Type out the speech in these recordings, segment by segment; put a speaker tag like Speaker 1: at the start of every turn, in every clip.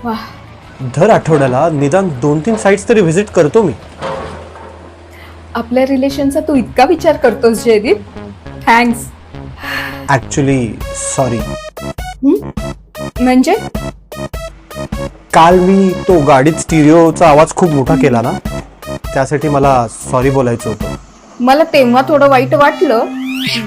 Speaker 1: वाह,
Speaker 2: दर आठवड्याला निदान 2-3 साइट्स तरी व्हिजिट करतो मी.
Speaker 1: आपल्या रिलेशनचा तू इतका विचार करतोस जयदीप. थँक्स.
Speaker 2: Actually sorry.
Speaker 1: म्हणजे
Speaker 2: काल मी तो गाडीत स्टिरिओचा आवाज खूप मोठा केला ना, त्यासाठी मला सॉरी बोलायचं होतं.
Speaker 1: मला तेव्हा थोडं वाईट वाटलं,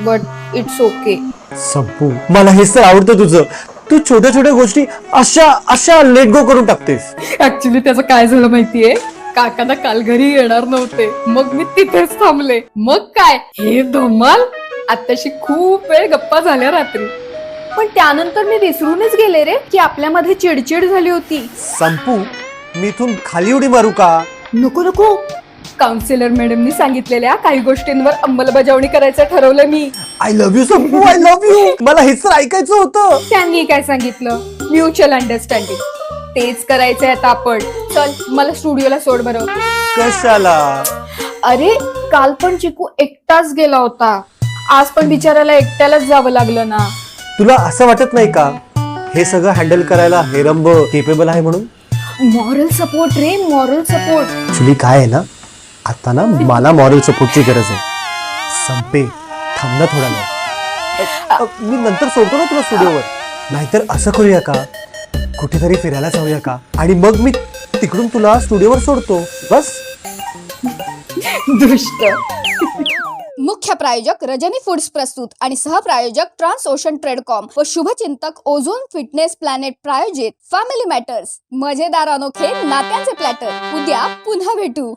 Speaker 1: बट इट्स ओके.
Speaker 2: संपू, मला हेच तर आवडतं तुझं. तू छोट्या छोट्या गोष्टी अशा लेट गो करून टाकतेस.
Speaker 1: ऍक्च्युली त्याचं काय झालं माहितीये, काकांना काल घरी येणार नव्हते, मग मी तिथेच थांबले. मग काय हे धमाल. आताशी खूप वेळ गप्पा झाल्या रात्री, पण त्यानंतर मी विसरूनच गेले रे की आपल्यामध्ये चिडचिड झाली होती.
Speaker 2: संपू, मी इथून खाली उडी मारू का?
Speaker 1: नको नको, काउन्सिलर मॅडमनी सांगितलेल्या काही गोष्टींवर अंमलबजावणी करायचं ठरवलं मी.
Speaker 2: आय लव्ह यू संपू, आय लव्ह यू. मला हेच तर ऐकायचं होतं.
Speaker 1: त्यांनी काय सांगितलं, म्युच्युअल अंडरस्टँडिंग. तेच करायचंय आता आपण. चल मला स्टुडिओला सोड बरं.
Speaker 2: कशाला?
Speaker 1: अरे काल पण चिकू एकटाच गेला होता, आज पण बिचाराला एकट्यालाच जावं लागलं ना.
Speaker 2: तुला असं वाटत नाही का हे सगळं हँडल करायला हेरंब केपेबल आहे म्हणून?
Speaker 1: मॉरल सपोर्ट रे, मॉरल सपोर्ट.
Speaker 2: ऍक्च्युली काय आहे ना, आता ना मला मॉरल सपोर्टची गरज आहे. संपे, थांब ना थोडा वेळ. मी नंतर सोडतो ना तुला स्टुडिओवर. नाहीतर असं करूया का, कुठेतरी फिरायला जाऊया का, आणि मग मी तिकडून तुला स्टुडिओवर सोडतो. बस.
Speaker 1: दुष्ट.
Speaker 3: मुख्य प्रायोजक रजनी फूड्स प्रस्तुत आणि सहप्रायोजक ट्रान्स ओशन ट्रेडकॉम व शुभचिंतक ओझोन फिटनेस प्लॅनेट प्रायोजित फॅमिली मॅटर्स. मजेदार अनोखे नात्यांचे प्लॅटर. उद्या पुन्हा भेटू.